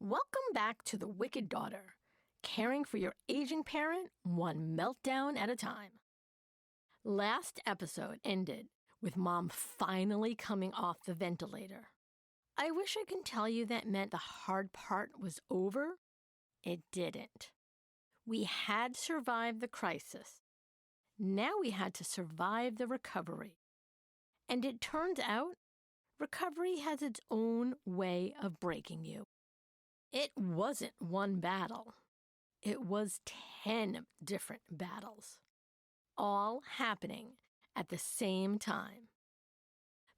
Welcome back to The Wicked Daughter, caring for your aging parent one meltdown at a time. Last episode ended with Mom finally coming off the ventilator. I wish I could tell you that meant the hard part was over. It didn't. We had survived the crisis. Now we had to survive the recovery. And it turns out, recovery has its own way of breaking you. It wasn't one battle. It was 10 different battles, all happening at the same time.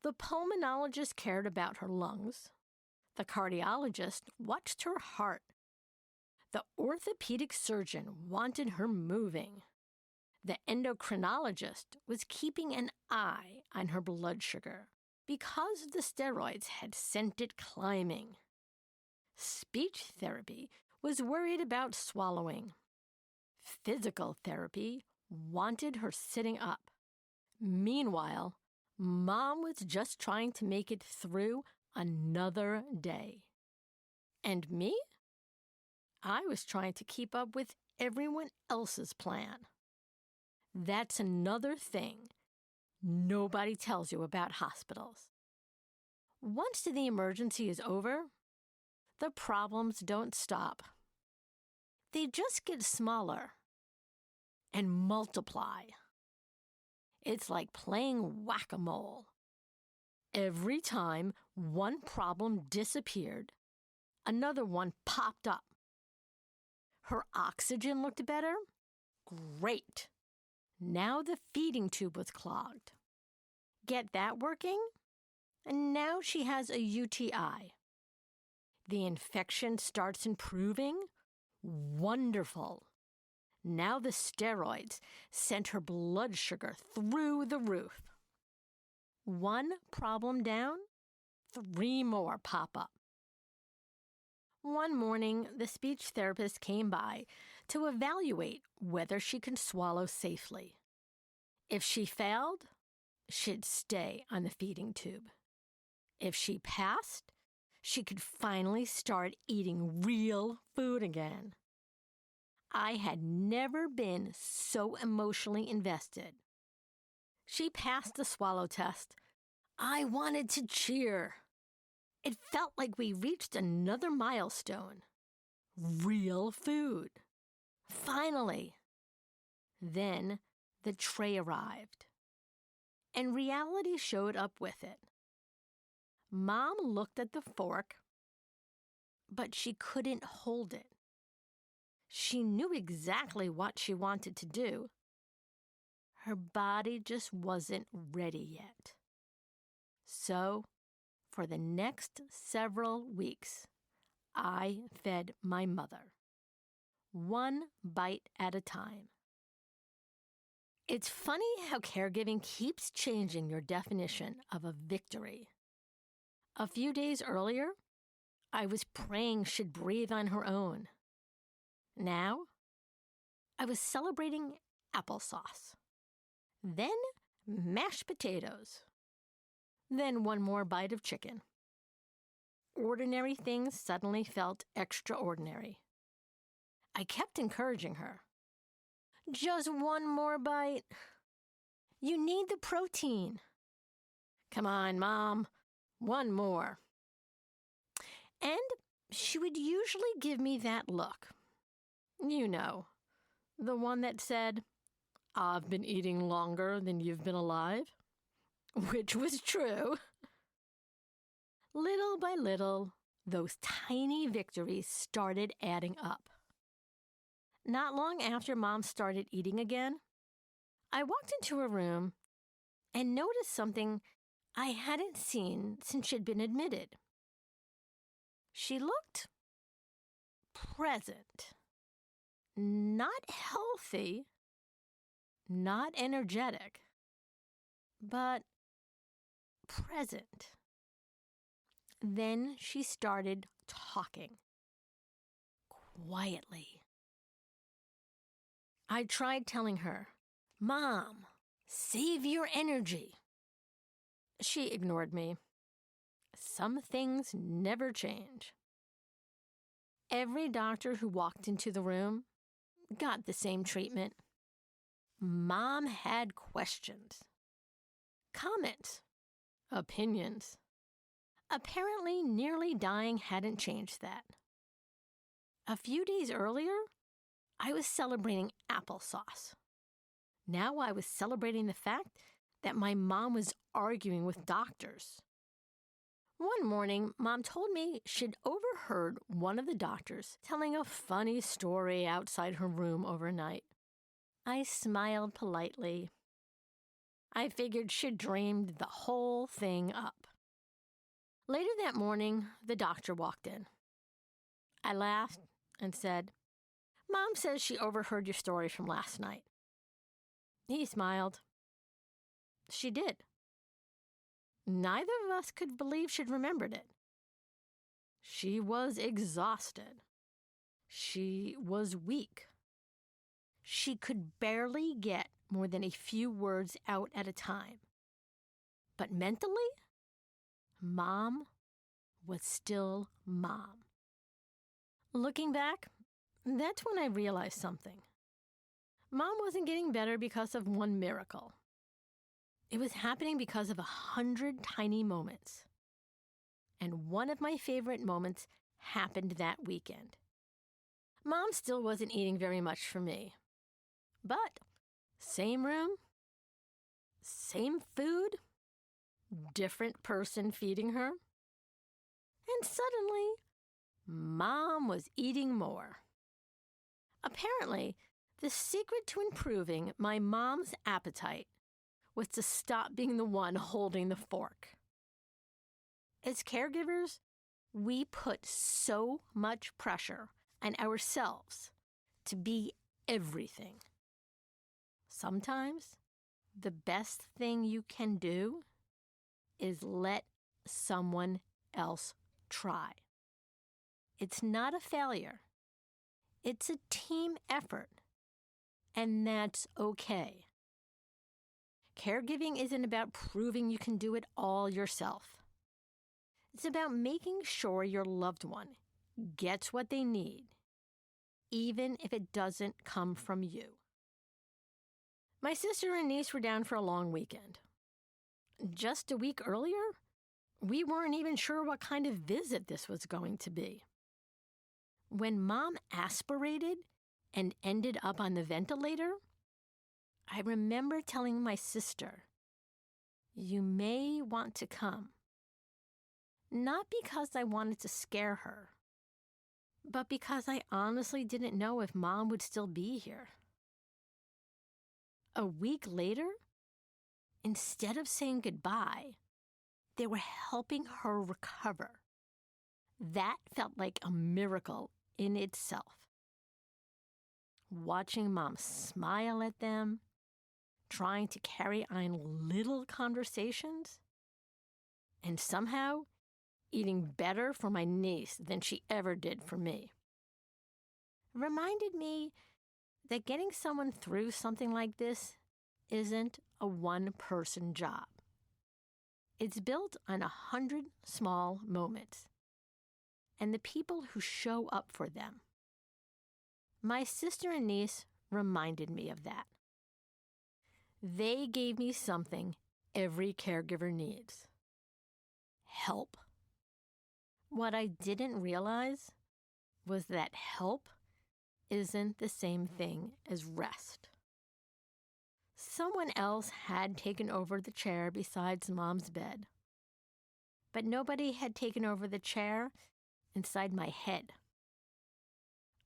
The pulmonologist cared about her lungs. The cardiologist watched her heart. The orthopedic surgeon wanted her moving. The endocrinologist was keeping an eye on her blood sugar because the steroids had sent it climbing. Speech therapy was worried about swallowing. Physical therapy wanted her sitting up. Meanwhile, Mom was just trying to make it through another day. And me? I was trying to keep up with everyone else's plan. That's another thing nobody tells you about hospitals. Once the emergency is over, the problems don't stop. They just get smaller and multiply. It's like playing whack-a-mole. Every time one problem disappeared, another one popped up. Her oxygen looked better? Great. Now the feeding tube was clogged. Get that working? And now she has a UTI. The infection starts improving? Wonderful. Now the steroids sent her blood sugar through the roof. One problem down, 3 more pop up. One morning, the speech therapist came by to evaluate whether she can swallow safely. If she failed, she'd stay on the feeding tube. If she passed, she could finally start eating real food again. I had never been so emotionally invested. She passed the swallow test. I wanted to cheer. It felt like we reached another milestone. Real food. Finally. Then the tray arrived. And reality showed up with it. Mom looked at the fork, but she couldn't hold it. She knew exactly what she wanted to do. Her body just wasn't ready yet. So, for the next several weeks, I fed my mother, 1 bite at a time. It's funny how caregiving keeps changing your definition of a victory. A few days earlier, I was praying she'd breathe on her own. Now, I was celebrating applesauce. Then mashed potatoes. Then 1 more bite of chicken. Ordinary things suddenly felt extraordinary. I kept encouraging her. Just 1 more bite. You need the protein. Come on, Mom. 1 more. And she would usually give me that look. You know, the one that said, I've been eating longer than you've been alive. Which was true. Little by little, those tiny victories started adding up. Not long after Mom started eating again, I walked into her room and noticed something I hadn't seen since she'd been admitted. She looked present. Not healthy, not energetic, but present. Then she started talking. Quietly. I tried telling her, Mom, save your energy. She ignored me. Some things never change. every doctor who walked into the room got the same treatment. Mom had questions, comments, opinions. Apparently, nearly dying hadn't changed that. A few days earlier, I was celebrating applesauce. Now I was celebrating the fact that my mom was arguing with doctors. One morning, Mom told me she'd overheard one of the doctors telling a funny story outside her room overnight. I smiled politely. I figured she'd dreamed the whole thing up. Later that morning, the doctor walked in. I laughed and said, "Mom says she overheard your story from last night." He smiled. She did. Neither of us could believe she'd remembered it. She was exhausted. She was weak. She could barely get more than a few words out at a time. But mentally, Mom was still Mom. Looking back, that's when I realized something. Mom wasn't getting better because of one miracle. It was happening because of 100 tiny moments. And one of my favorite moments happened that weekend. Mom still wasn't eating very much for me. But same room, same food, different person feeding her. And suddenly, Mom was eating more. Apparently, the secret to improving my mom's appetite was to stop being the one holding the fork. As caregivers, we put so much pressure on ourselves to be everything. Sometimes, the best thing you can do is let someone else try. It's not a failure. It's a team effort, and that's okay. Caregiving isn't about proving you can do it all yourself. It's about making sure your loved one gets what they need, even if it doesn't come from you. My sister and niece were down for a long weekend. Just a week earlier, we weren't even sure what kind of visit this was going to be. When Mom aspirated and ended up on the ventilator, I remember telling my sister, "You may want to come." Not because I wanted to scare her, but because I honestly didn't know if Mom would still be here. A week later, instead of saying goodbye, they were helping her recover. That felt like a miracle in itself. Watching Mom smile at them, trying to carry on little conversations, and somehow eating better for my niece than she ever did for me, reminded me that getting someone through something like this isn't a one-person job. It's built on 100 small moments and the people who show up for them. My sister and niece reminded me of that. They gave me something every caregiver needs: help. What I didn't realize was that help isn't the same thing as rest. Someone else had taken over the chair besides Mom's bed, but nobody had taken over the chair inside my head.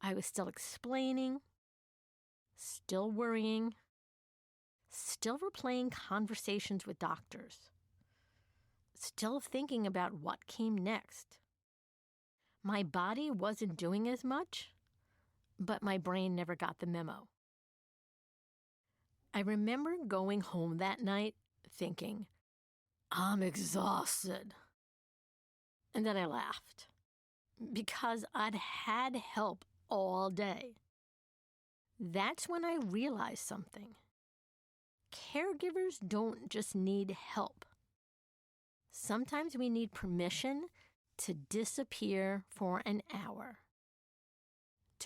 I was still explaining, still worrying, still replaying conversations with doctors, still thinking about what came next. My body wasn't doing as much, but my brain never got the memo. I remember going home that night thinking, "I'm exhausted." And then I laughed because I'd had help all day. That's when I realized something. Caregivers don't just need help. Sometimes we need permission to disappear for an hour.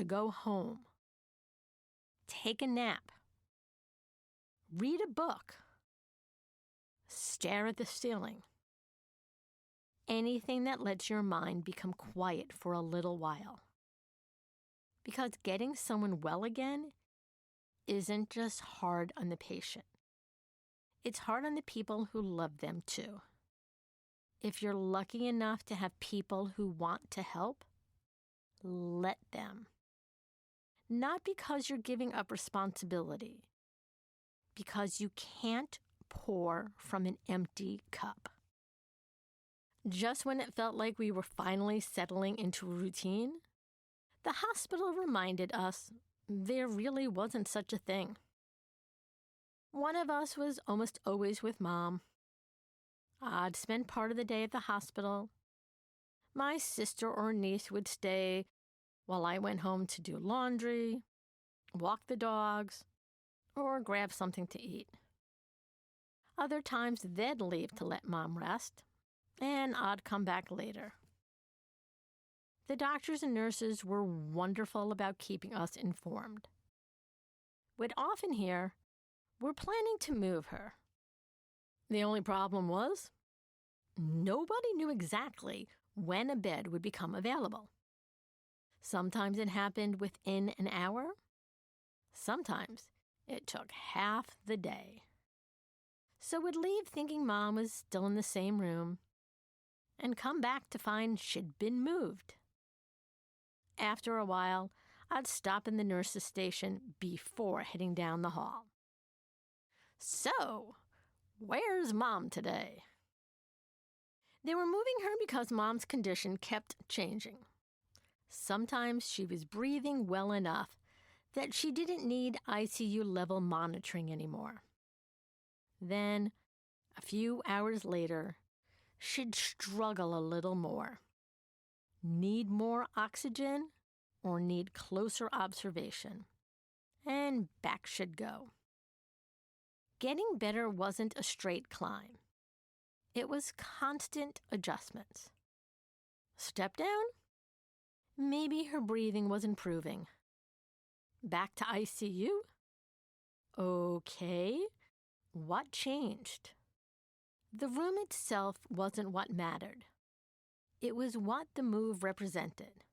to go home, take a nap, read a book, stare at the ceiling. Anything that lets your mind become quiet for a little while. Because getting someone well again isn't just hard on the patient. It's hard on the people who love them too. If you're lucky enough to have people who want to help, let them. Not because you're giving up responsibility, because you can't pour from an empty cup. Just when it felt like we were finally settling into a routine, the hospital reminded us there really wasn't such a thing. One of us was almost always with Mom. I'd spend part of the day at the hospital. My sister or niece would stay while I went home to do laundry, walk the dogs, or grab something to eat. Other times they'd leave to let Mom rest, and I'd come back later. The doctors and nurses were wonderful about keeping us informed. We'd often hear, "We're planning to move her." The only problem was, nobody knew exactly when a bed would become available. Sometimes it happened within an hour. Sometimes it took half the day. So we'd leave thinking Mom was still in the same room and come back to find she'd been moved. After a while, I'd stop in the nurse's station before heading down the hall. "So, where's Mom today?" They were moving her because Mom's condition kept changing. Sometimes she was breathing well enough that she didn't need ICU-level monitoring anymore. Then, a few hours later, she'd struggle a little more. Need more oxygen or need closer observation. And back she'd go. Getting better wasn't a straight climb. It was constant adjustments. Step down? Maybe her breathing was improving. Back to ICU? Okay. What changed? The room itself wasn't what mattered. It was what the move represented.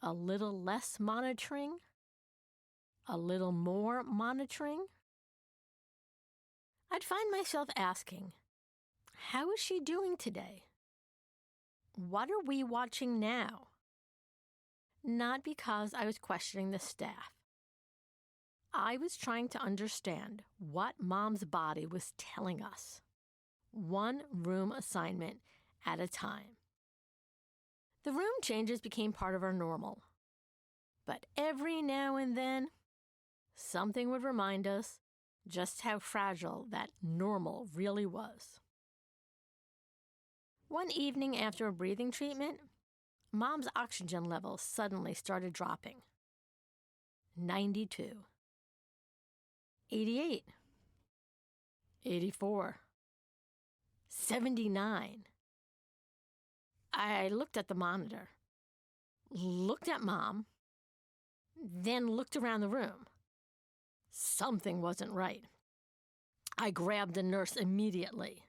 A little less monitoring? A little more monitoring? I'd find myself asking, how is she doing today? What are we watching now? Not because I was questioning the staff. I was trying to understand what Mom's body was telling us, one room assignment at a time. The room changes became part of our normal. But every now and then, something would remind us just how fragile that normal really was. One evening after a breathing treatment, Mom's oxygen levels suddenly started dropping. 92. 88. 84. 79. I looked at the monitor, looked at Mom, then looked around the room. Something wasn't right. I grabbed the nurse immediately.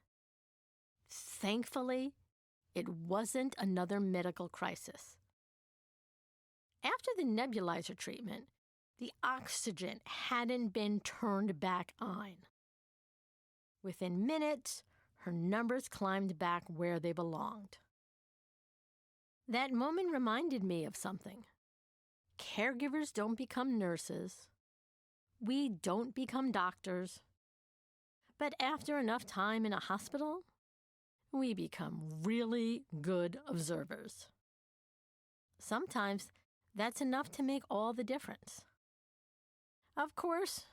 Thankfully, it wasn't another medical crisis. After the nebulizer treatment, the oxygen hadn't been turned back on. Within minutes, her numbers climbed back where they belonged. That moment reminded me of something. Caregivers don't become nurses. We don't become doctors. But after enough time in a hospital, we become really good observers. Sometimes that's enough to make all the difference. Of course,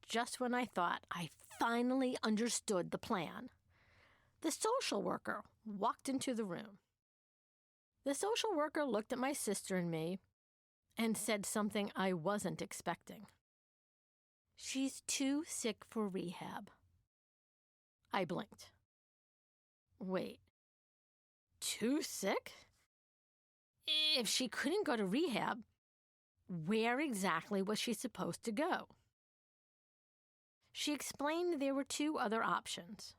just when I thought I finally understood the plan, the social worker walked into the room. The social worker looked at my sister and me and said something I wasn't expecting. "She's too sick for rehab." I blinked. Wait, too sick? If she couldn't go to rehab, Where exactly was she supposed to go? She explained there were two other options.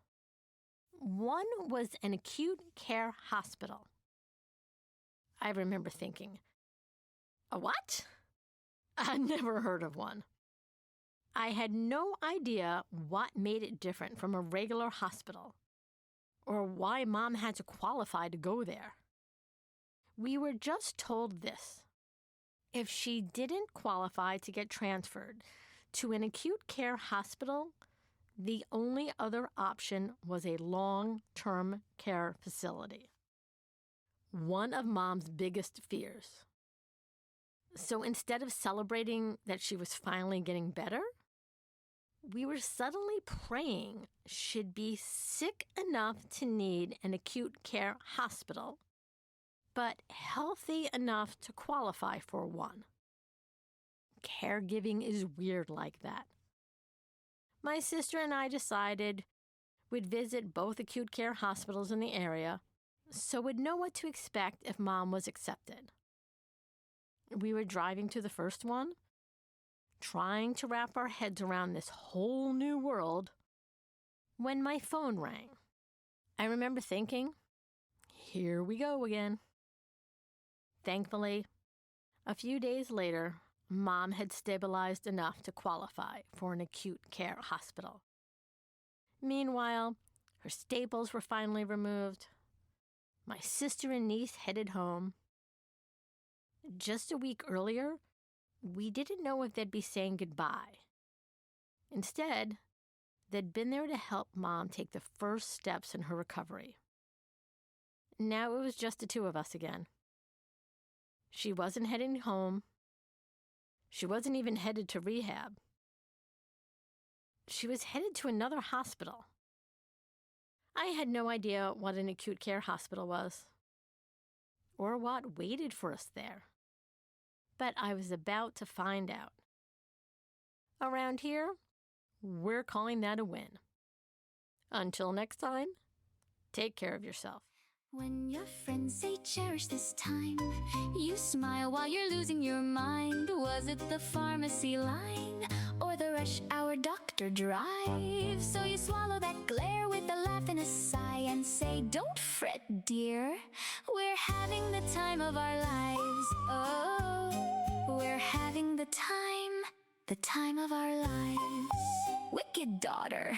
One was an acute care hospital. I remember thinking, a what? I never heard of one. I had no idea what made it different from a regular hospital, or why Mom had to qualify to go there. We were just told this. If she didn't qualify to get transferred to an acute care hospital, the only other option was a long-term care facility. One of Mom's biggest fears. So instead of celebrating that she was finally getting better, we were suddenly praying she'd be sick enough to need an acute care hospital, but healthy enough to qualify for one. Caregiving is weird like that. My sister and I decided we'd visit both acute care hospitals in the area so we'd know what to expect if Mom was accepted. We were driving to the first one, trying to wrap our heads around this whole new world, when my phone rang. I remember thinking, here we go again. Thankfully, a few days later, Mom had stabilized enough to qualify for an acute care hospital. Meanwhile, her staples were finally removed. My sister and niece headed home. Just a week earlier, we didn't know if they'd be saying goodbye. Instead, they'd been there to help Mom take the first steps in her recovery. Now it was just the two of us again. She wasn't heading home. She wasn't even headed to rehab. She was headed to another hospital. I had no idea what an acute care hospital was, or what waited for us there. But I was about to find out. Around here, we're calling that a win. Until next time, take care of yourself. When your friends say cherish this time, you smile while you're losing your mind. Was it the pharmacy line or the rush hour doctor drive? So you swallow that glare with a laugh and a sigh and say, don't fret, dear, we're having the time of our lives. Oh, we're having the time of our lives. Wicked daughter.